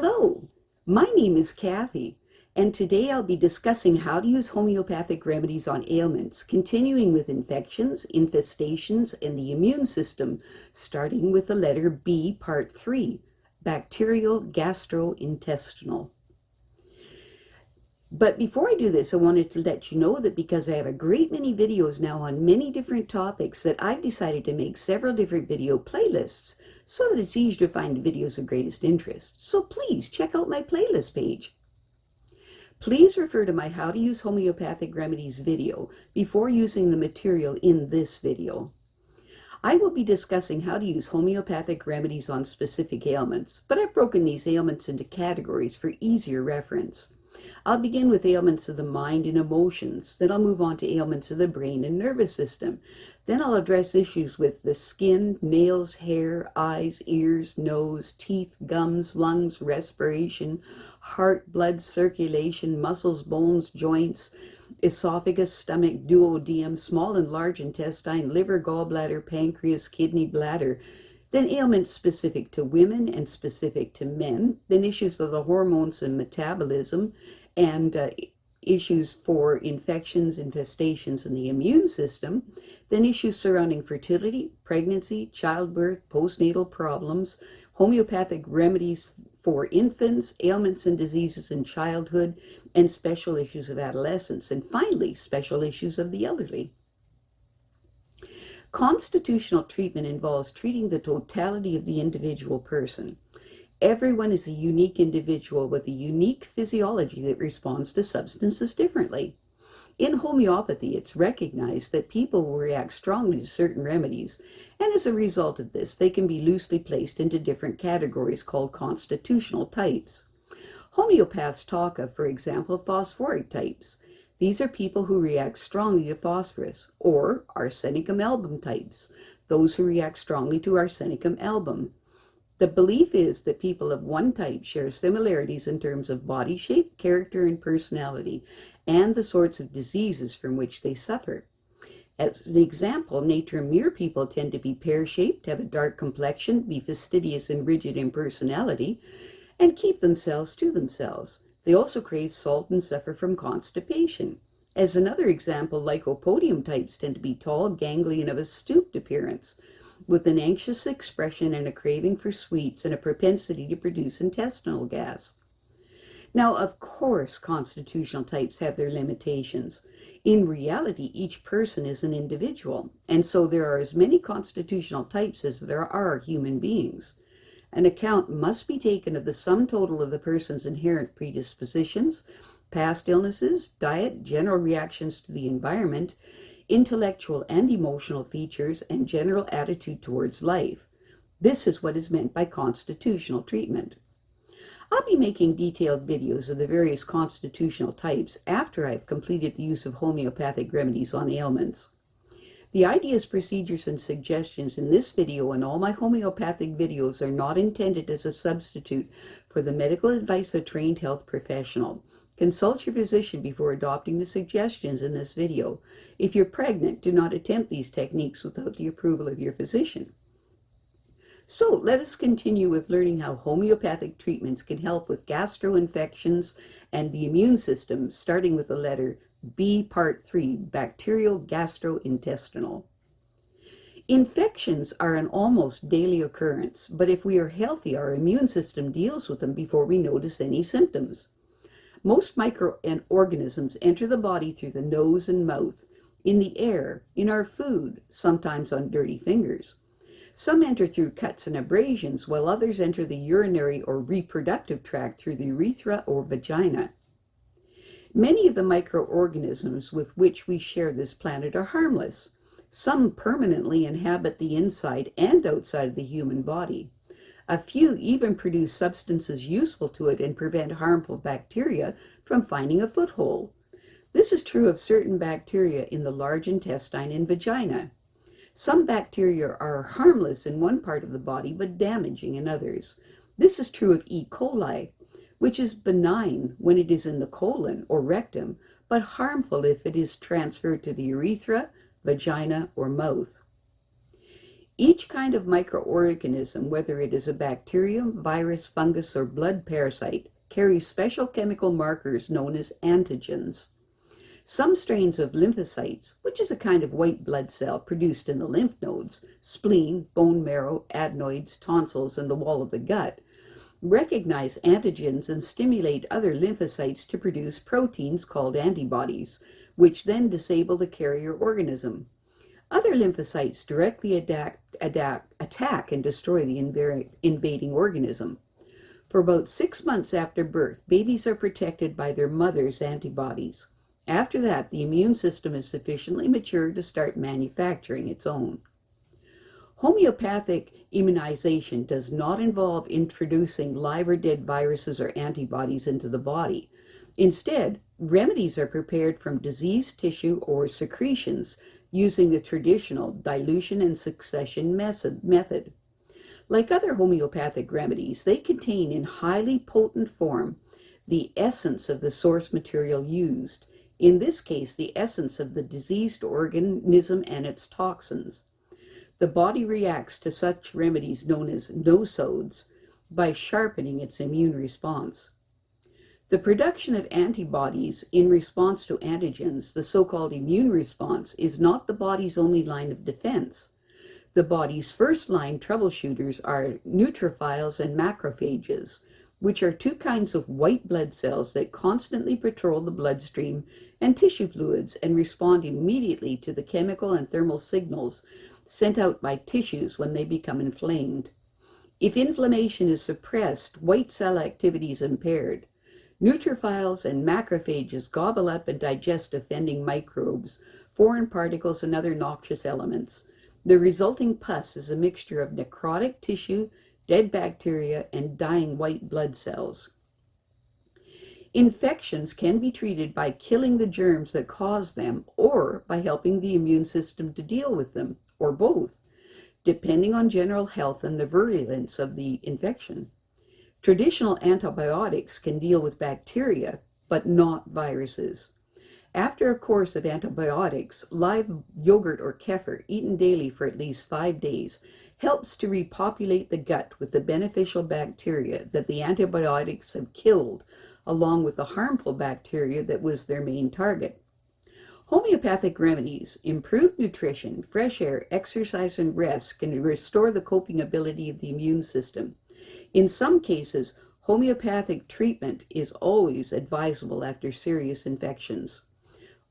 Hello, my name is Kathy, and today I'll be discussing how to use homeopathic remedies on ailments, continuing with infections, infestations, and the immune system, starting with the letter B, Part 3, bacterial gastrointestinal. But before I do this, I wanted to let you know that because I have a great many videos now on many different topics, that I've decided to make several different video playlists so that it's easier to find videos of greatest interest. So please check out my playlist page. Please refer to my How to Use Homeopathic Remedies video before using the material in this video. I will be discussing how to use homeopathic remedies on specific ailments, but I've broken these ailments into categories for easier reference. I'll begin with ailments of the mind and emotions, then I'll move on to ailments of the brain and nervous system. Then I'll address issues with the skin, nails, hair, eyes, ears, nose, teeth, gums, lungs, respiration, heart, blood, circulation, muscles, bones, joints, esophagus, stomach, duodenum, small and large intestine, liver, gallbladder, pancreas, kidney, bladder. Then ailments specific to women and specific to men, then issues of the hormones and metabolism, and issues for infections, infestations, and the immune system, then issues surrounding fertility, pregnancy, childbirth, postnatal problems, homeopathic remedies for infants, ailments and diseases in childhood, and special issues of adolescence, and finally, special issues of the elderly. Constitutional treatment involves treating the totality of the individual person. Everyone is a unique individual with a unique physiology that responds to substances differently. In homeopathy, it's recognized that people will react strongly to certain remedies, and as a result of this, they can be loosely placed into different categories called constitutional types. Homeopaths talk of, for example, phosphoric types. These are people who react strongly to phosphorus, or Arsenicum album types, those who react strongly to Arsenicum album. The belief is that people of one type share similarities in terms of body shape, character, and personality, and the sorts of diseases from which they suffer. As an example, nature-mere people tend to be pear-shaped, have a dark complexion, be fastidious and rigid in personality, and keep themselves to themselves. They also crave salt and suffer from constipation. As another example, Lycopodium types tend to be tall, gangly, and of a stooped appearance, with an anxious expression and a craving for sweets and a propensity to produce intestinal gas. Now, of course, constitutional types have their limitations. In reality, each person is an individual, and so there are as many constitutional types as there are human beings. An account must be taken of the sum total of the person's inherent predispositions, past illnesses, diet, general reactions to the environment, intellectual and emotional features, and general attitude towards life. This is what is meant by constitutional treatment. I'll be making detailed videos of the various constitutional types after I've completed the use of homeopathic remedies on ailments. The ideas, procedures, and suggestions in this video and all my homeopathic videos are not intended as a substitute for the medical advice of a trained health professional. Consult your physician before adopting the suggestions in this video. If you're pregnant, do not attempt these techniques without the approval of your physician. So let us continue with learning how homeopathic treatments can help with gastroinfections and the immune system, starting with the letter B, Part 3, bacterial gastrointestinal. Infections are an almost daily occurrence, but if we are healthy, our immune system deals with them before we notice any symptoms. Most microorganisms enter the body through the nose and mouth, in the air, in our food, sometimes on dirty fingers. Some enter through cuts and abrasions, while others enter the urinary or reproductive tract through the urethra or vagina. Many of the microorganisms with which we share this planet are harmless. Some permanently inhabit the inside and outside of the human body. A few even produce substances useful to it and prevent harmful bacteria from finding a foothold. This is true of certain bacteria in the large intestine and vagina. Some bacteria are harmless in one part of the body but damaging in others. This is true of E. coli, which is benign when it is in the colon or rectum, but harmful if it is transferred to the urethra, vagina, or mouth. Each kind of microorganism, whether it is a bacterium, virus, fungus, or blood parasite, carries special chemical markers known as antigens. Some strains of lymphocytes, which is a kind of white blood cell produced in the lymph nodes, spleen, bone marrow, adenoids, tonsils, and the wall of the gut, recognize antigens and stimulate other lymphocytes to produce proteins called antibodies, which then disable the carrier organism. Other lymphocytes directly attack and destroy the invading organism. For about 6 months after birth, babies are protected by their mother's antibodies. After that, the immune system is sufficiently mature to start manufacturing its own. Homeopathic immunization does not involve introducing live or dead viruses or antibodies into the body. Instead, remedies are prepared from diseased tissue or secretions using the traditional dilution and succession method. Like other homeopathic remedies, they contain in highly potent form the essence of the source material used, in this case the essence of the diseased organism and its toxins. The body reacts to such remedies known as nosodes by sharpening its immune response. The production of antibodies in response to antigens, the so-called immune response, is not the body's only line of defense. The body's first-line troubleshooters are neutrophils and macrophages, which are two kinds of white blood cells that constantly patrol the bloodstream and tissue fluids and respond immediately to the chemical and thermal signals sent out by tissues when they become inflamed. If inflammation is suppressed, white cell activity is impaired. Neutrophils and macrophages gobble up and digest offending microbes, foreign particles, and other noxious elements. The resulting pus is a mixture of necrotic tissue, dead bacteria, and dying white blood cells. Infections can be treated by killing the germs that cause them or by helping the immune system to deal with them, or both, depending on general health and the virulence of the infection. Traditional antibiotics can deal with bacteria, but not viruses. After a course of antibiotics, live yogurt or kefir, eaten daily for at least 5 days, helps to repopulate the gut with the beneficial bacteria that the antibiotics have killed, along with the harmful bacteria that was their main target. Homeopathic remedies, improved nutrition, fresh air, exercise, and rest can restore the coping ability of the immune system. In some cases, homeopathic treatment is always advisable after serious infections.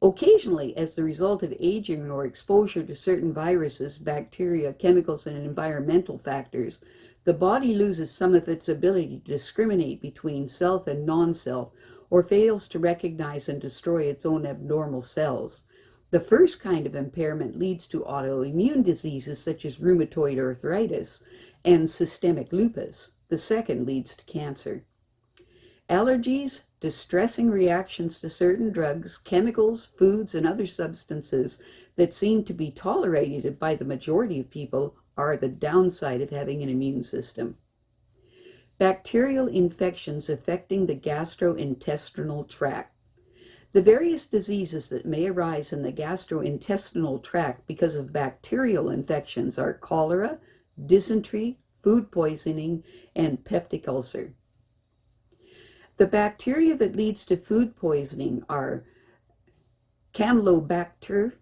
Occasionally, as the result of aging or exposure to certain viruses, bacteria, chemicals, and environmental factors, the body loses some of its ability to discriminate between self and non-self, or fails to recognize and destroy its own abnormal cells. The first kind of impairment leads to autoimmune diseases such as rheumatoid arthritis and systemic lupus. The second leads to cancer. Allergies, distressing reactions to certain drugs, chemicals, foods, and other substances that seem to be tolerated by the majority of people are the downside of having an immune system. Bacterial infections affecting the gastrointestinal tract. The various diseases that may arise in the gastrointestinal tract because of bacterial infections are cholera, dysentery, food poisoning, and peptic ulcer. The bacteria that leads to food poisoning are Campylobacter,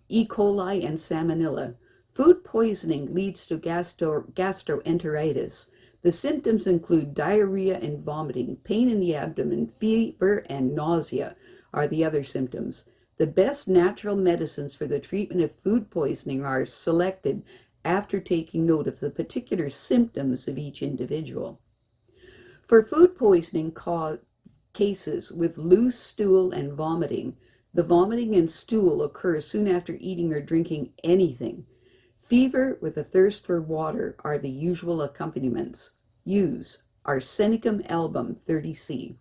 E. coli, and Salmonella. Food poisoning leads to gastroenteritis. The symptoms include diarrhea and vomiting, pain in the abdomen, fever, and nausea are the other symptoms. The best natural medicines for the treatment of food poisoning are selected after taking note of the particular symptoms of each individual. For food poisoning cases with loose stool and vomiting, the vomiting and stool occur soon after eating or drinking anything. Fever with a thirst for water are the usual accompaniments. Use Arsenicum album 30C.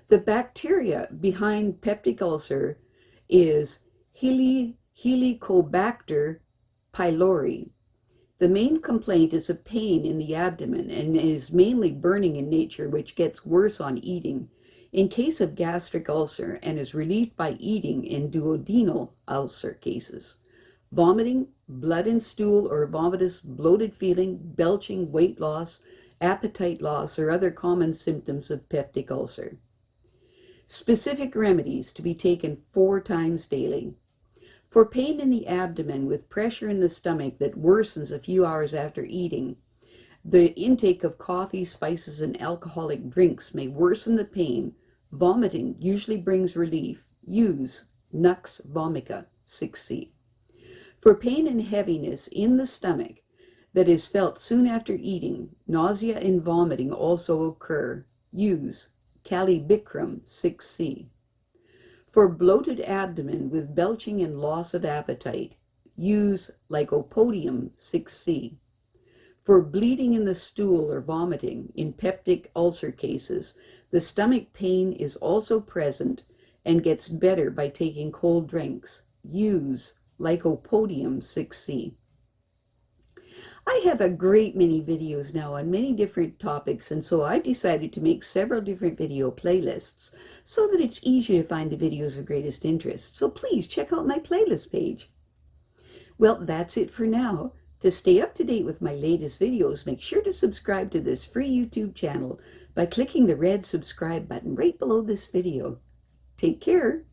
The bacteria behind peptic ulcer is Helicobacter pylori. The main complaint is a pain in the abdomen and is mainly burning in nature, which gets worse on eating. In case of gastric ulcer, and is relieved by eating in duodenal ulcer cases. vomiting, blood and stool or vomitous, bloated feeling, belching, weight loss, appetite loss, or other common symptoms of peptic ulcer. Specific remedies to be taken 4 times daily. For pain in the abdomen with pressure in the stomach that worsens a few hours after eating, the intake of coffee, spices, and alcoholic drinks may worsen the pain. Vomiting usually brings relief. Use Nux Vomica, 6C. For pain and heaviness in the stomach that is felt soon after eating, nausea and vomiting also occur. Use Bichrom, 6C. For bloated abdomen with belching and loss of appetite, use Lycopodium, 6C. For bleeding in the stool or vomiting in peptic ulcer cases, the stomach pain is also present and gets better by taking cold drinks. Use Lycopodium, 6C. I have a great many videos now on many different topics, and so I've decided to make several different video playlists so that it's easier to find the videos of greatest interest. So please check out my playlist page. Well, that's it for now. To stay up to date with my latest videos, make sure to subscribe to this free YouTube channel by clicking the red subscribe button right below this video. Take care.